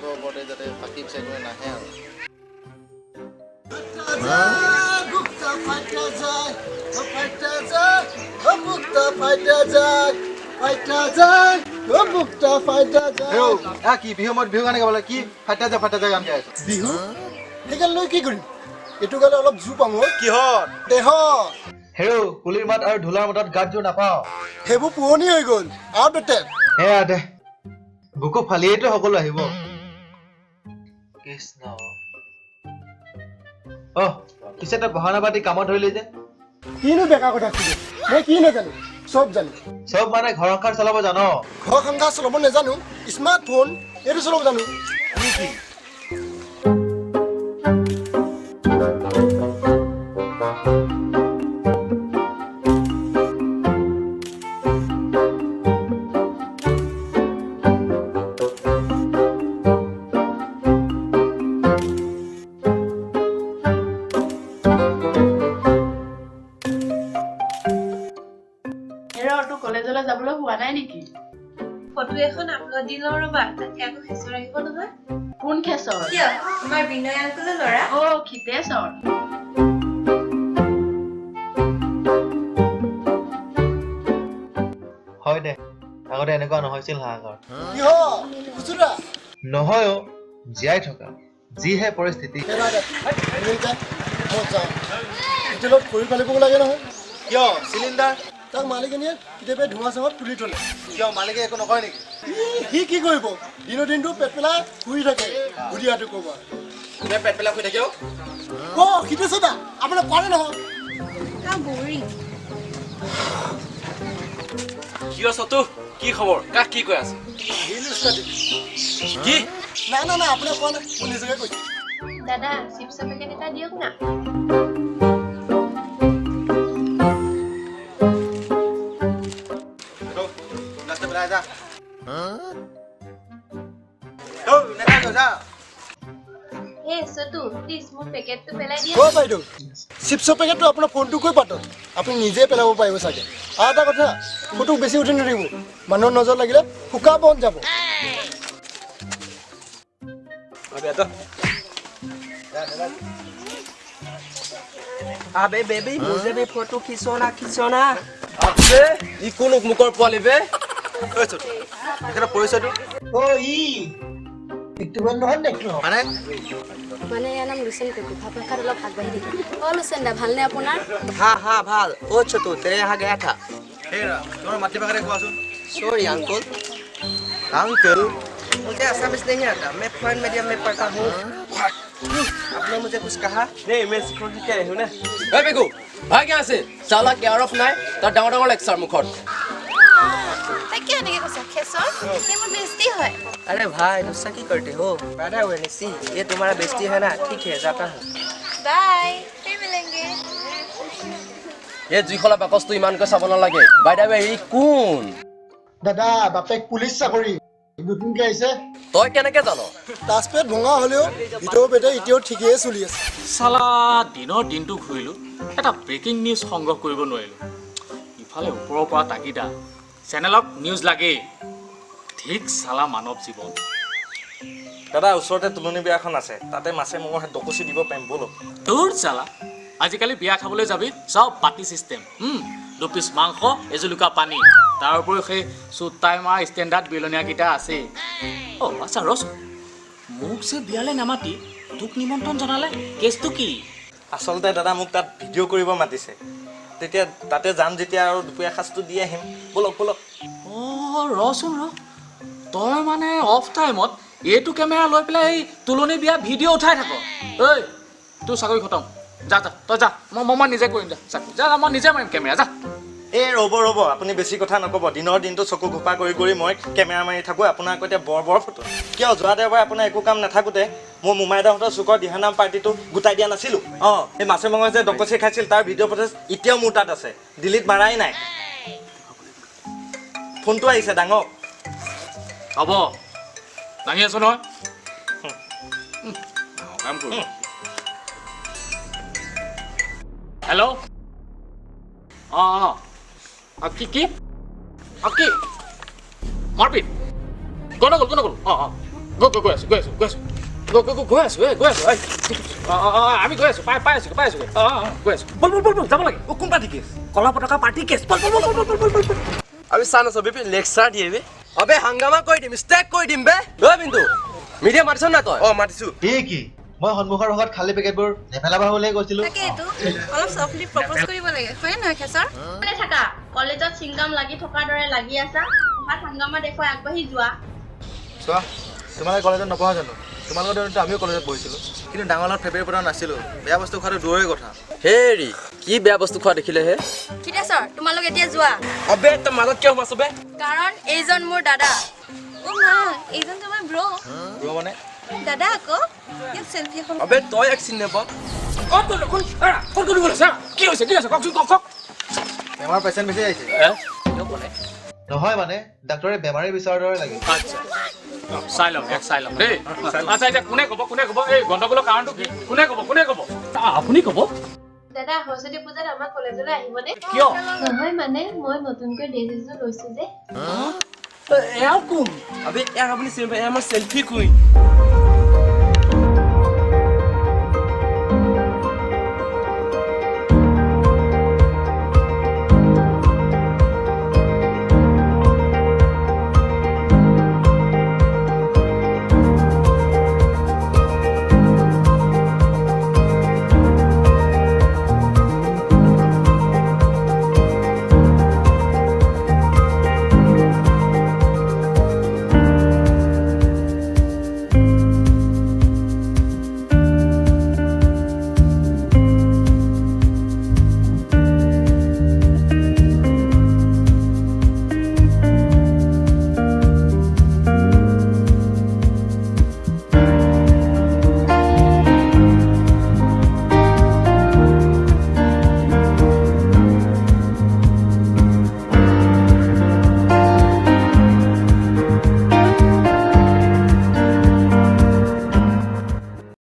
সিহঁতৰ ওপৰতে যাতে বাকী বিচাৰি কৰি নাহে আৰু কি বিহু মই বিহু গানে গাবলৈ কি ফাটা যায় গান গাই আছো বিহু সেইকাৰণে লৈ কি কৰিম এইটো গালে অলপ জোৰ পাম কিহত দেহ হেৰৌ কুলিৰ মাত আৰু ঢোলাৰ মাতত গাত জোৰ নাপাওঁ সেইবোৰ পুৰণি হৈ গ'ল আৰু বেটেল সেয়া দে বুকু ফালিয়েইতো সকলো আহিব কৃষ্ণ পিছে তই বহানা পাতি কামত ধৰিলি যে কিনো বেকাৰ কথা কৈছে মই কি নাজানো চব জানো চব মানে ঘৰ সংসাৰ চলাব জানো ঘৰ সংসাৰ চলাব নাজানো স্মাৰ্টফোন এইটো চলাব জানো কলেজলৈ যাবলৈ হোৱা নাই নেকি ফটো এখন আপলোড দিলো ৰবা তাতে আকৌ খেছৰ আহিব নহয় কোন খেছৰ কিয় তোমাৰ বিনয় আংকুলৰ ল'ৰা খিতেশ্বৰ হয় দে আগতে এনেকুৱা নহৈছিল হাহাকাৰ কিহ খুচুৰা নহয় জীয়াই থকা যিহে পৰিস্থিতি হোটেলত কৰি পালিব লাগে নহয় কিয় চিলিণ্ডাৰ তাক মালিকনীয়ে কেতিয়াবা ধোঁৱা চাঙত তুলি থলে কিয় মালিকে একো নকয় নেকি সি কি কৰিব দিনৰ দিনটো পেট পেলাই শুই থাকে ঘূৰিয়াটো ক'ব পেট পেলাই শুই থাকে খিতেশ্বৰ দা আপোনাৰ পাৰে নহয় কিয় চতু কি খবৰ কাক কি কৈ আছে কি না আপোনাৰ কোৱা নাই মই নিজকে কৈছো দাদা চিপছৰ পেকেট এটা দিয়ক না চতু প্লিজ মোৰ পেকেটটো পেলাই দিয়ক বাইদেউ চিপছৰ পেকেটটো আপোনাৰ ফোনটো কৈ পাতক আপুনি নিজে পেলাব পাৰিব চাগে আৰু এটা কথা ফটো বেছি উঠি নিদিব মানুহৰ নজৰ লাগিলে শুকা বন যাব আবে বেবি মুঝে भी फोटो खिंचोना अबे ई कोन मुकर पोले बे ओय छोटू एकरा পৰিচয়টো মানে ইয়াৰ নাম লুচেন কুকু ভাপেখাত অলপ আগবাঢ়ি দিছে লুচেন দা ভালনে আপোনাৰ हाँ ভাল ओ छोटू तेरे यहाँ गया था হেৰা তোমাৰ মাতৃভাষাৰে কোৱাচোন सॉरी अंकल अंकल मुझे असमिस नहीं आता मैं फॉरेन मीडियम में पढ़ता हूँ आपने मुझे कुछ कहा नहीं मैं सीखो क्या हूँ ना ए बेगू भाग यहाँ से साला केयर ऑफ नाइ तो डांगर डांगर लेक्चर मुखर তাকে এনেকে কৈছা খেছৰ এই মোৰ বেষ্টি হয় अरे भाई गुस्सा की करते हो पैदा हुए निसी ये तुम्हारा बेइज्जती है ना ठीक है जाता हूँ বাই फिर मिलेंगे ये जुइखला बाकसটো ইমানকৈ চাব নালাগে বাই দা ৱে ই কোন দাদা বাপেক পুলিচ চাকৰি নতুনকৈ আহিছে তই কেনেকৈ জানো টাচপেড ভঙা হ'লেও ভিতৰৰ পেটে এতিয়াও ঠিকেই চলি আছে চালা দিনৰ দিনটো ঘূৰিলোঁ এটা ব্ৰেকিং নিউজ সংগ্ৰহ কৰিব নোৱাৰিলোঁ ইফালে ওপৰৰ পৰা তাগিদা চেনেলক নিউজ লাগেই ঠিক চালা মানৱ জীৱন দাদা ওচৰতে তুলনি বিয়াখন আছে তাতে মাছে মঙহে ডকুচি দিব পাৰিম ব'লক তোৰ চালা আজিকালি বিয়া খাবলৈ যাবি চব পাতি চিষ্টেম 2 পিচ মাংস এজুলুকা পানী তাৰ উপৰি সেই চুট টাইমাৰ ষ্টেণ্ডাৰ্ড বিলনীয়াকেইটা আছে আচ্ছা ৰচ মোক যে বিয়ালৈ নামাতি তোক নিমন্ত্ৰণ জনালে কেছটো কি আচলতে দাদা মোক তাত ভিডিঅ' কৰিব মাতিছে তেতিয়া তাতে যাম যেতিয়া আৰু দুপৰীয়া সাজটো দি আহিম ব'লক ৰচোন তই মানে অফ টাইমত এইটো কেমেৰা লৈ পেলাই এই তুলনি বিয়া ভিডিঅ' উঠাই থাক ঐ তোৰ চাকৰি খতম যা তই যা মই নিজে কৰিম যা মই নিজে মাৰিম কেমেৰা যা এই ৰ'ব আপুনি বেছি কথা নক'ব দিনৰ দিনটো চকু ঘোপা কৰি মই কেমেৰা মাৰি থাকোঁ আপোনাৰ আকৌ এতিয়া বৰ ফটো কিয় যোৱা দেওবাৰে আপোনাৰ একো কাম নাথাকোঁতে মোৰ মোমাইদাহঁতৰ চুকৰ দিহানাম পাৰ্টিটো গোটাই দিয়া নাছিলোঁ এই মাছে মঙহে যে ডকচি খাইছিল তাৰ ভিডিঅ' ফুটেজ এতিয়াও মোৰ তাত আছে ডিলিট মাৰাই নাই ফোনটো আহিছে ডাঙৰ হ'ব দাঙি আছো নহয় কাম কৰোঁ হেল্ল' কি মাৰপিট কোন গ'ল গৈ আছোঁ গৈ আছোঁ আমি গৈ আছোঁ পাই আছোঁ গৈ আছোঁ বল যাব লাগে কোন পাৰ্টি কেছ কলা পতাকা পাৰ্টি কেছ আমি চাহ নাচাবি লেকচাৰ দিয়ে বে অবে হাংগামা কৰি দিম ষ্টেক কৰি দিম বে ঐ বিন্দু মিডিয়া মাতিছ না তই মাতিছো কি মই সন্মুখৰ ভাগত খালী পেকেটবোৰ নেপেলাবা বুলি কৈছিলো তাকেইতো অলপ চফলি প্ৰপ'জ কৰিব লাগে হয় নহয় খেচৰ কোনে থাকা কলেজত চিংগাম লাগি থকাৰ দৰে লাগি আছা তোমাৰ হাংগামা দেখুৱাই আগবাঢ়ি যোৱা চোৱা তোমালোকে কলেজত নপঢ়া জানো তোমালোকৰ দৰে আমিও কলেজত পঢ়িছিলোঁ কিন্তু ডাঙৰ লগত ফেব্ৰুৱাৰী পতা নাছিলোঁ বেয়া বস্তু খোৱাটো দূৰৰে কথা হেৰি কি বেয়া বস্তু খোৱা দেখিলে হে চিতেশ্বৰ তোমালোক এতিয়া যোৱা অবে তই মাজত কিয় সোমাইছ বে কাৰণ এইজন মোৰ দাদা অ' মা এইজন তোমাৰ ব্ৰ' দূৰ মানে দাদা আকৌ ইয়াত চেল্ফি এখন অবে তই এক চিন নেপাওঁ কি হৈছে কওকচোন কওক বেমাৰ পেচেণ্ট বেছি আহিছে নহয় মানে ডাক্তৰে বেমাৰী বিচৰাৰ দৰে লাগে আচ্ছা চাই লম দেই আচ্ছা এতিয়া কোনে ক'ব এই গণ্ডগোলৰ কাৰণটো কি কোনে ক'ব আপুনি ক'ব দাদা সৰস্বতী পূজাত আমাৰ কলেজলৈ আহিবনে কিয় নহয় মানে মই নতুনকৈ ড্ৰেছ এযোৰ লৈছো যে এয়া কোন অবে ইয়াক আপুনি চিনি পায় আমাৰ চেল্ফি কুইন